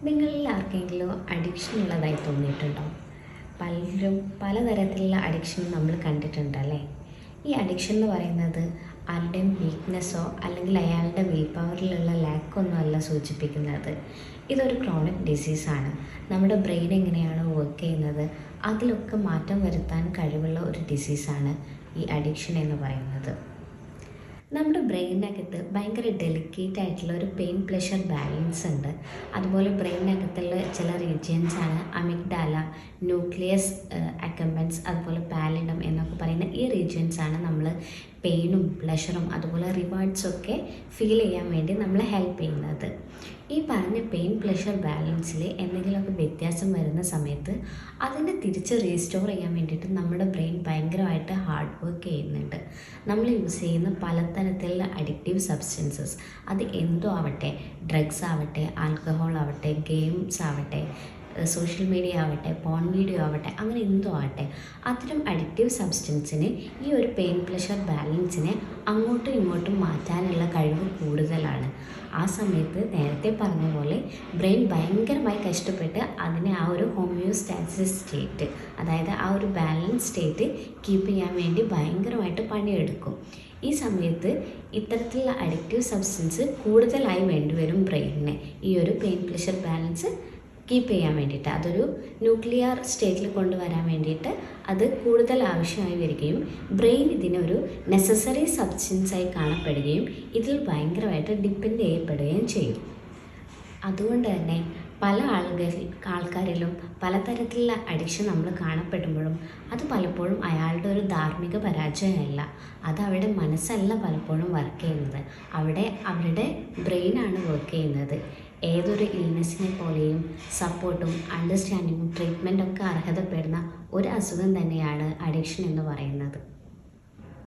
നിങ്ങളിൽ ആർക്കെങ്കിലും അഡിക്ഷൻ ഉള്ളതായി തോന്നിയിട്ടുണ്ടോ? പലരും പലതരത്തിലുള്ള അഡിക്ഷൻ നമ്മൾ കണ്ടിട്ടുണ്ടല്ലേ. ഈ അഡിക്ഷൻ എന്ന് പറയുന്നത് ആരുടെയും വീക്ക്നെസ്സോ അല്ലെങ്കിൽ അയാളുടെ വിൽ പവറിലുള്ള ലാക്കൊന്നും അല്ല സൂചിപ്പിക്കുന്നത്. ഇതൊരു ക്രോണിക് ഡിസീസാണ്. നമ്മുടെ ബ്രെയിൻ എങ്ങനെയാണോ വർക്ക് ചെയ്യുന്നത് അതിലൊക്കെ മാറ്റം വരുത്താൻ കഴിവുള്ള ഒരു ഡിസീസാണ് ഈ അഡിക്ഷൻ എന്ന് പറയുന്നത്. നമ്മുടെ ബ്രെയിനകത്ത് ഭയങ്കര ഡെലിക്കേറ്റ് ആയിട്ടുള്ള ഒരു പെയിൻ പ്ലഷർ ബാലൻസ് ഉണ്ട്. അതുപോലെ ബ്രെയിനകത്തുള്ള ചില റീജിയൻസാണ് അമിഗ്ഡാല, ന്യൂക്ലിയസ് അക്കംബൻസ്, അതുപോലെ പാലിഡം എന്നൊക്കെ പറയുന്ന ഈ റീജിയൻസാണ് നമ്മൾ പെയിനും പ്ലഷറും അതുപോലെ റിവാർഡ്സൊക്കെ ഫീൽ ചെയ്യാൻ വേണ്ടി നമ്മളെ ഹെൽപ്പ് ചെയ്യുന്നത്. ഈ പറഞ്ഞ പെയിൻ പ്ലഷർ ബാലൻസിൽ എന്തെങ്കിലുമൊക്കെ വ്യത്യാസം വരുന്ന സമയത്ത് അതിനെ തിരിച്ച് റീസ്റ്റോർ ചെയ്യാൻ വേണ്ടിയിട്ട് നമ്മുടെ ബ്രെയിൻ ഭയങ്കരമായിട്ട് ഹാർഡ് വർക്ക് ചെയ്യുന്നുണ്ട്. നമ്മൾ യൂസ് ചെയ്യുന്ന പലതരത്തിലുള്ള അഡിക്റ്റീവ് സബ്സ്റ്റൻസസ്, അത് എന്തോ ആവട്ടെ, ഡ്രഗ്സ് ആവട്ടെ, ആൽക്കഹോൾ ആവട്ടെ, ഗെയിംസ് ആവട്ടെ, സോഷ്യൽ മീഡിയ ആവട്ടെ, പോൺ വീഡിയോ ആവട്ടെ, അങ്ങനെ എന്തോ ആവട്ടെ, അത്തരം അഡിക്റ്റീവ് സബ്സ്റ്റൻസിന് ഈ ഒരു പെയിൻ പ്ലഷർ ബാലൻസിനെ അങ്ങോട്ടും ഇങ്ങോട്ടും മാറ്റാനുള്ള കഴിവ് കൂടുതലാണ്. ആ സമയത്ത് നേരത്തെ പറഞ്ഞ പോലെ ബ്രെയിൻ ഭയങ്കരമായി കഷ്ടപ്പെട്ട് അതിനെ ആ ഒരു ഹോമിയോസ്റ്റാസിസ് സ്റ്റേറ്റ്, അതായത് ആ ഒരു ബാലൻസ് സ്റ്റേറ്റ് കീപ്പ് ചെയ്യാൻ വേണ്ടി ഭയങ്കരമായിട്ട് പണിയെടുക്കും. ഈ സമയത്ത് ഇത്തരത്തിലുള്ള അഡിക്റ്റീവ് സബ്സ്റ്റൻസ് കൂടുതലായി വേണ്ടിവരും ബ്രെയിനിനെ ഈ ഒരു പെയിൻ പ്ലഷർ ബാലൻസ് കീപ്പ് ചെയ്യാൻ വേണ്ടിയിട്ട്. അതൊരു ന്യൂക്ലിയർ സ്റ്റേറ്റിൽ കൊണ്ടുവരാൻ വേണ്ടിയിട്ട് അത് കൂടുതൽ ആവശ്യമായി വരികയും ബ്രെയിൻ ഇതിനൊരു നെസസറി സബ്സ്റ്റൻസായി കാണപ്പെടുകയും ഇതിൽ ഭയങ്കരമായിട്ട് ഡിപ്പെൻഡ് ചെയ്യപ്പെടുകയും ചെയ്യും. അതുകൊണ്ട് തന്നെ പല ആൾക്കാരിലും പലതരത്തിലുള്ള അഡിക്ഷൻ നമ്മൾ കാണപ്പെടുമ്പോഴും അത് പലപ്പോഴും അയാളുടെ ഒരു ധാർമ്മിക പരാജയമല്ല, അത് അവരുടെ മനസ്സല്ല പലപ്പോഴും വർക്ക് ചെയ്യുന്നത്, അവിടെ അവരുടെ ബ്രെയിനാണ് വർക്ക് ചെയ്യുന്നത്. ഏതൊരു ഇൽനെസ്സിനെ പോലെയും സപ്പോർട്ടും അണ്ടർസ്റ്റാൻഡിങ്ങും ട്രീറ്റ്മെൻറ്റൊക്കെ അർഹതപ്പെടുന്ന ഒരു അസുഖം തന്നെയാണ് അഡിക്ഷൻ എന്ന് പറയുന്നത്.